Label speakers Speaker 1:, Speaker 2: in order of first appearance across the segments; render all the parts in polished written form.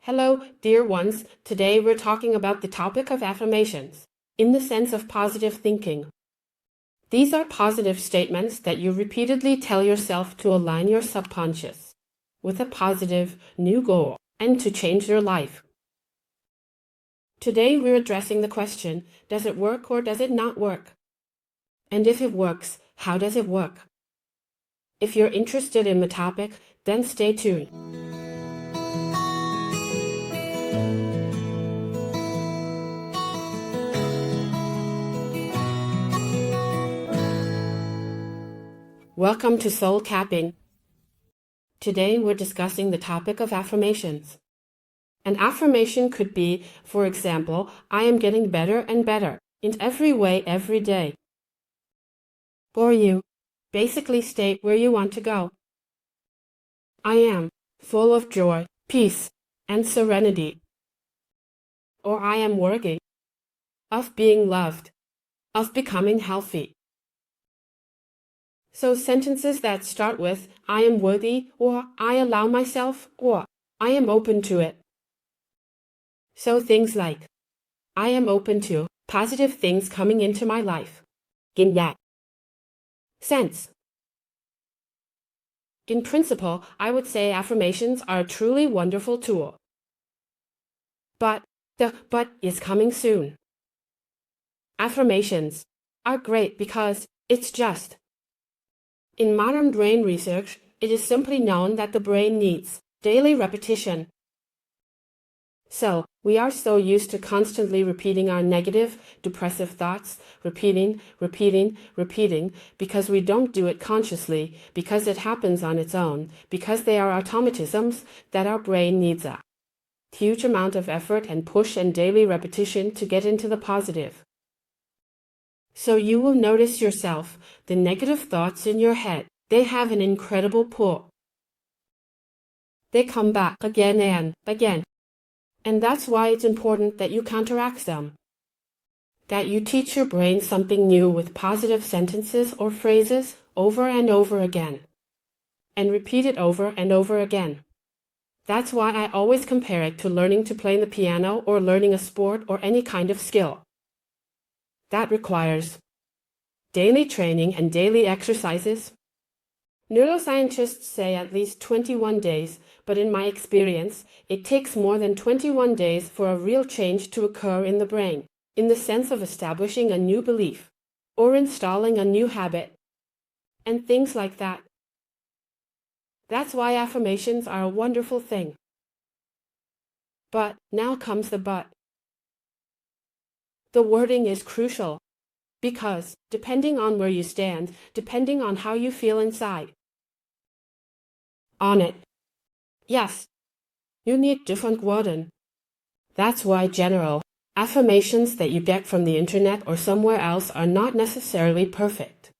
Speaker 1: Hello, dear ones. Today we're talking about the topic of affirmations, in the sense of positive thinking. These are positive statements that you repeatedly tell yourself to align your subconscious with a positive, new goal and to change your life. Today we're addressing the question, does it work or does it not work? And if it works, how does it work? If you're interested in the topic, then stay tuned. Welcome to Soul Capping. Today we're discussing the topic of affirmations. An affirmation could be, for example, I am getting better and better, in every way every day. Or you basically state where you want to go. I am full of joy, peace, and serenity. Or I am worthy of being loved, of becoming healthy. So sentences that start with, I am worthy, or I allow myself, or I am open to it. So things like, I am open to positive things coming into my life. In that sense. In principle, I would say affirmations are a truly wonderful tool. But the but is coming soon. Affirmations are great because it's just. In modern brain research, it is simply known that the brain needs daily repetition. So, we are so used to constantly repeating our negative, depressive thoughts, repeating, because we don't do it consciously, because it happens on its own, because they are automatisms, that our brain needs a huge amount of effort and push and daily repetition to get into the positive. So you will notice yourself, the negative thoughts in your head, they have an incredible pull. They come back again and again. And that's why it's important that you counteract them. That you teach your brain something new with positive sentences or phrases over and over again. And repeat it over and over again. That's why I always compare it to learning to play the piano or learning a sport or any kind of skill. That requires daily training and daily exercises. Neuroscientists say at least 21 days, but in my experience, it takes more than 21 days for a real change to occur in the brain, in the sense of establishing a new belief, or installing a new habit, and things like that. That's why affirmations are a wonderful thing. But now comes the but. The wording is crucial, because, depending on where you stand, depending on how you feel inside, on it, yes, you need different wording. That's why general affirmations that you get from the internet or somewhere else are not necessarily perfect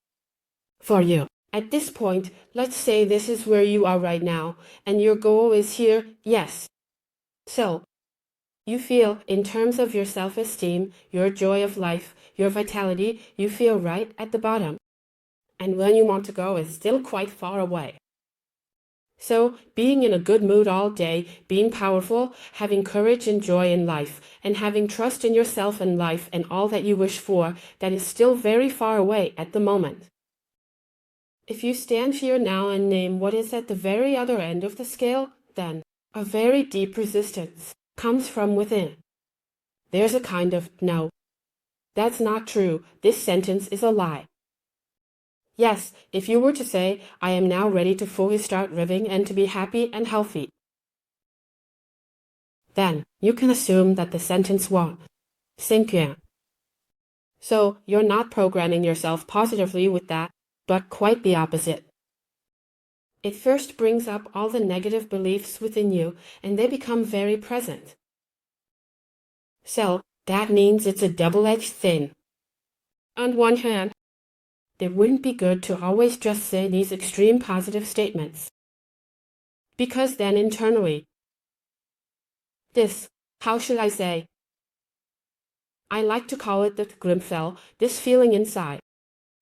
Speaker 1: for you. At this point, let's say this is where you are right now, and your goal is here, yes. So, you feel, in terms of your self-esteem, your joy of life, your vitality, you feel right at the bottom. And where you want to go is still quite far away. So, being in a good mood all day, being powerful, having courage and joy in life, and having trust in yourself and life and all that you wish for, that is still very far away at the moment. If you stand here now and name what is at the very other end of the scale, then a very deep resistance comes from within. There's a kind of, no, that's not true, this sentence is a lie. Yes, if you were to say, I am now ready to fully start living and to be happy and healthy, then you can assume that the sentence won't sink in. So you're not programming yourself positively with that, but quite the opposite. It first brings up all the negative beliefs within you, and they become very present. So, that means it's a double-edged thing. On one hand, it wouldn't be good to always just say these extreme positive statements. Because then internally, how should I say? I like to call it the Grimfell, this feeling inside.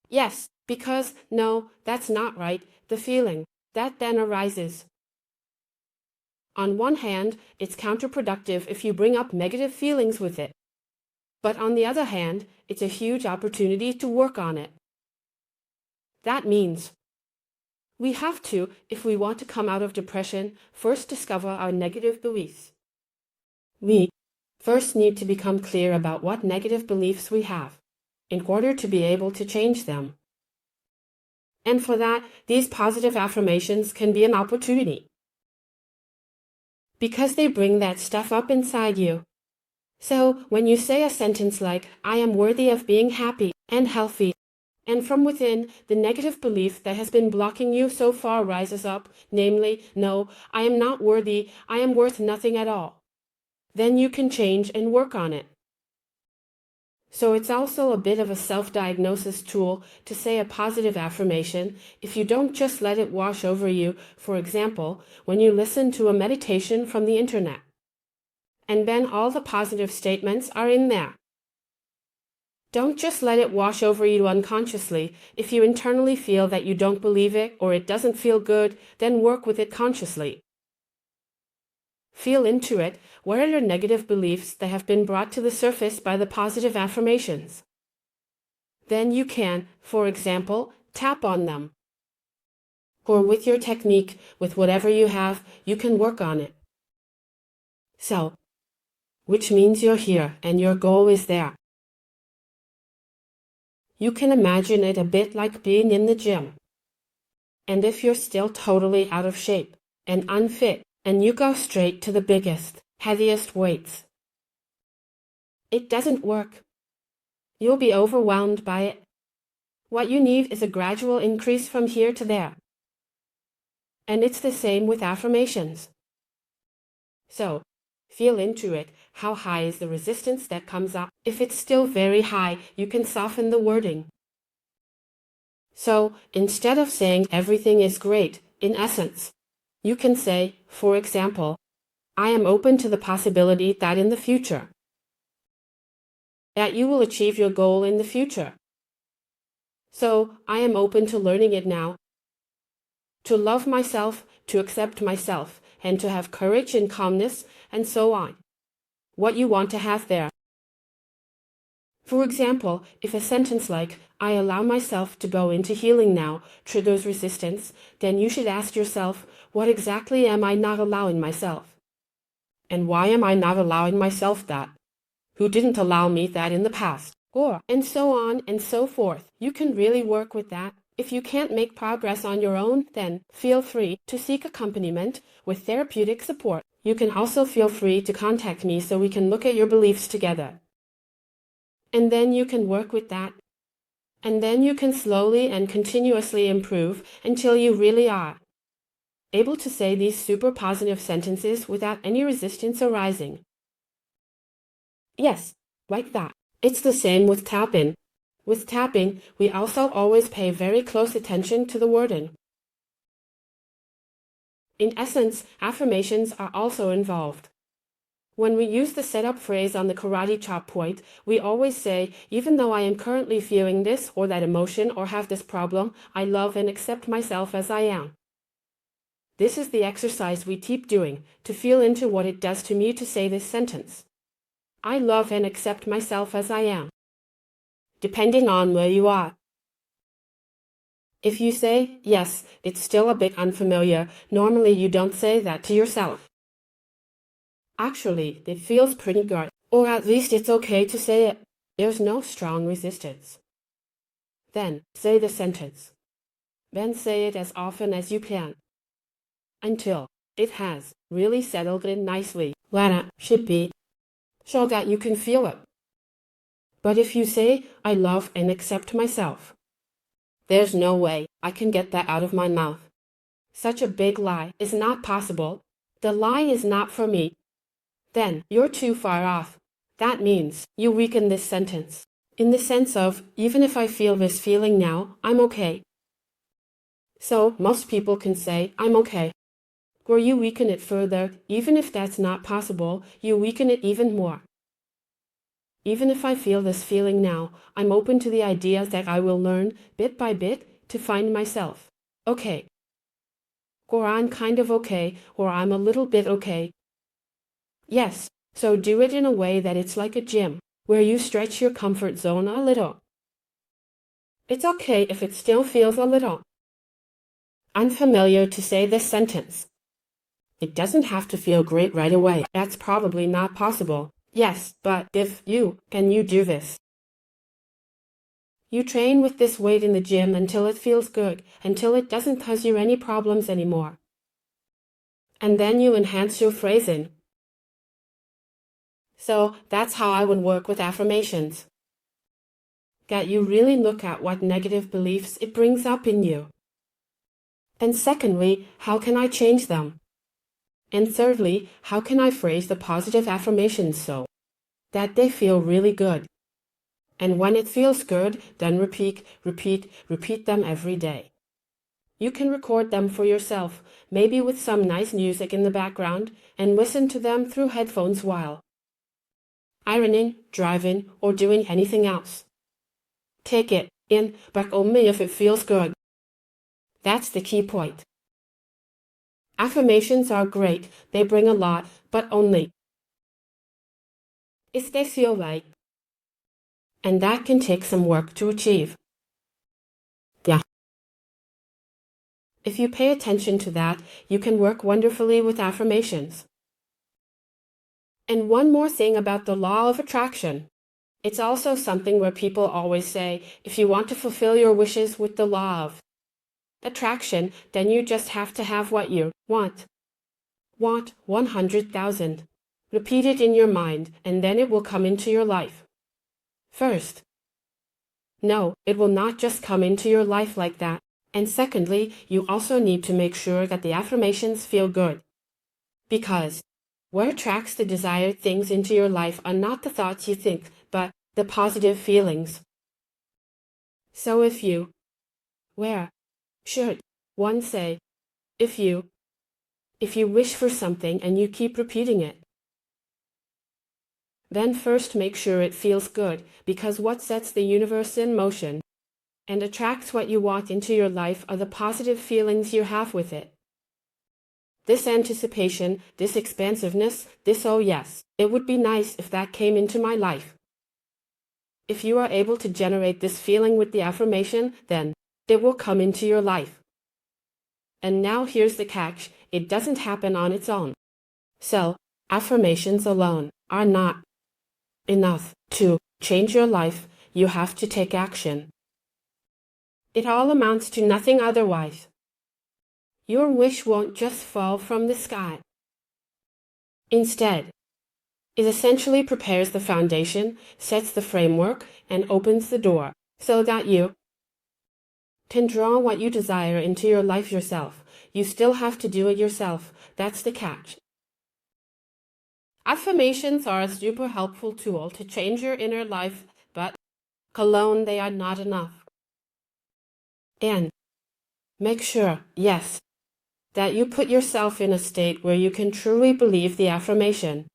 Speaker 1: Yes, because, no, that's not right, the feeling, that then arises. On one hand, it's counterproductive if you bring up negative feelings with it. But on the other hand, it's a huge opportunity to work on it. That means we have to, if we want to come out of depression, first discover our negative beliefs. We first need to become clear about what negative beliefs we have, in order to be able to change them. And for that, these positive affirmations can be an opportunity. Because they bring that stuff up inside you. So, when you say a sentence like, I am worthy of being happy and healthy, and from within, the negative belief that has been blocking you so far rises up, namely, no, I am not worthy, I am worth nothing at all. Then you can change and work on it. So it's also a bit of a self-diagnosis tool to say a positive affirmation if you don't just let it wash over you, for example, when you listen to a meditation from the internet. And then all the positive statements are in there. Don't just let it wash over you unconsciously. If you internally feel that you don't believe it or it doesn't feel good, then work with it consciously. Feel into it. What are your negative beliefs that have been brought to the surface by the positive affirmations? Then you can, for example, tap on them. Or with your technique, with whatever you have, you can work on it. So, which means you're here and your goal is there. You can imagine it a bit like being in the gym. And if you're still totally out of shape and unfit, and you go straight to the biggest, heaviest weights, it doesn't work. You'll be overwhelmed by it. What you need is a gradual increase from here to there. And it's the same with affirmations. So, feel into it. How high is the resistance that comes up? If it's still very high, you can soften the wording. So, instead of saying everything is great, in essence, you can say, for example, I am open to the possibility that in the future, that you will achieve your goal in the future. So, I am open to learning it now. To love myself, to accept myself, and to have courage and calmness, and so on. What you want to have there. For example, if a sentence like, I allow myself to go into healing now, triggers resistance, then you should ask yourself, what exactly am I not allowing myself? And why am I not allowing myself that? Who didn't allow me that in the past? Or, and so on and so forth. You can really work with that. If you can't make progress on your own, then feel free to seek accompaniment with therapeutic support. You can also feel free to contact me so we can look at your beliefs together. And then you can work with that. And then you can slowly and continuously improve until you really are able to say these super positive sentences without any resistance arising. Yes, like that. It's the same with tapping. With tapping, we also always pay very close attention to the wording. In essence, affirmations are also involved. When we use the setup phrase on the karate chop point, we always say, even though I am currently feeling this or that emotion or have this problem, I love and accept myself as I am. This is the exercise we keep doing, to feel into what it does to me to say this sentence. I love and accept myself as I am. Depending on where you are. If you say, yes, it's still a bit unfamiliar, normally you don't say that to yourself. Actually, it feels pretty good, or at least it's okay to say it. There's no strong resistance. Then, say the sentence. Then say it as often as you can. Until it has really settled in nicely, where it should be, so that you can feel it. But if you say, I love and accept myself, there's no way I can get that out of my mouth. Such a big lie is not possible. The lie is not for me. Then you're too far off. That means you weaken this sentence. In the sense of, even if I feel this feeling now, I'm okay. So most people can say, I'm okay. Or you weaken it further, even if that's not possible, you weaken it even more. Even if I feel this feeling now, I'm open to the idea that I will learn, bit by bit, to find myself. Okay. or I'm kind of okay, or I'm a little bit okay. Yes, so do it in a way that it's like a gym, where you stretch your comfort zone a little. It's okay if it still feels a little unfamiliar to say this sentence. It doesn't have to feel great right away. That's probably not possible. Yes, but if you can you do this? You train with this weight in the gym until it feels good, until it doesn't cause you any problems anymore. And then you enhance your phrasing. So that's how I would work with affirmations. That you really look at what negative beliefs it brings up in you. And secondly, how can I change them? And thirdly, how can I phrase the positive affirmations so that they feel really good? And when it feels good, then repeat them every day. You can record them for yourself, maybe with some nice music in the background, and listen to them through headphones while ironing, driving, or doing anything else. Take it in, but only if it feels good. That's the key point. Affirmations are great, they bring a lot, but only if they feel right. And that can take some work to achieve. Yeah. If you pay attention to that, you can work wonderfully with affirmations. And one more thing about the law of attraction. It's also something where people always say, if you want to fulfill your wishes with the law of attraction, then you just have to have what you want. Want 100,000. Repeat it in your mind, and then it will come into your life. First, no, it will not just come into your life like that. And secondly, you also need to make sure that the affirmations feel good. Because what attracts the desired things into your life are not the thoughts you think, but the positive feelings. So if you should one say, if you wish for something and you keep repeating it, then first make sure it feels good, because what sets the universe in motion and attracts what you want into your life are the positive feelings you have with it. This anticipation, this expansiveness, this oh yes, it would be nice if that came into my life. If you are able to generate this feeling with the affirmation, then it will come into your life. And now here's the catch, it doesn't happen on its own. So, affirmations alone are not enough to change your life, you have to take action. It all amounts to nothing otherwise. Your wish won't just fall from the sky. Instead, it essentially prepares the foundation, sets the framework, and opens the door, so that you can draw what you desire into your life yourself. You still have to do it yourself, that's the catch. Affirmations are a super helpful tool to change your inner life, but alone they are not enough. And make sure, yes, that you put yourself in a state where you can truly believe the affirmation.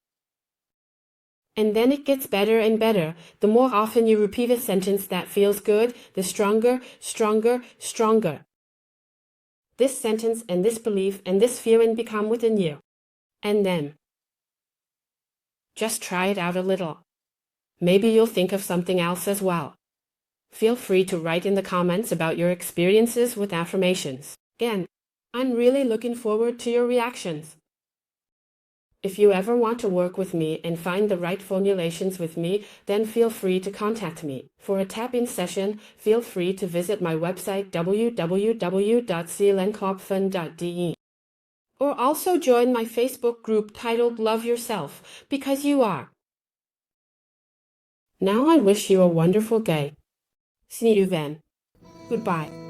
Speaker 1: And then it gets better and better. The more often you repeat a sentence that feels good, the stronger. This sentence and this belief and this feeling become within you. And then just try it out a little. Maybe you'll think of something else as well. Feel free to write in the comments about your experiences with affirmations. Again, I'm really looking forward to your reactions. If you ever want to work with me and find the right formulations with me, then feel free to contact me. For a tap-in session, feel free to visit my website www.seelenkopfen.de. Or also join my Facebook group titled Love Yourself, because you are. Now I wish you a wonderful day. See you then. Goodbye.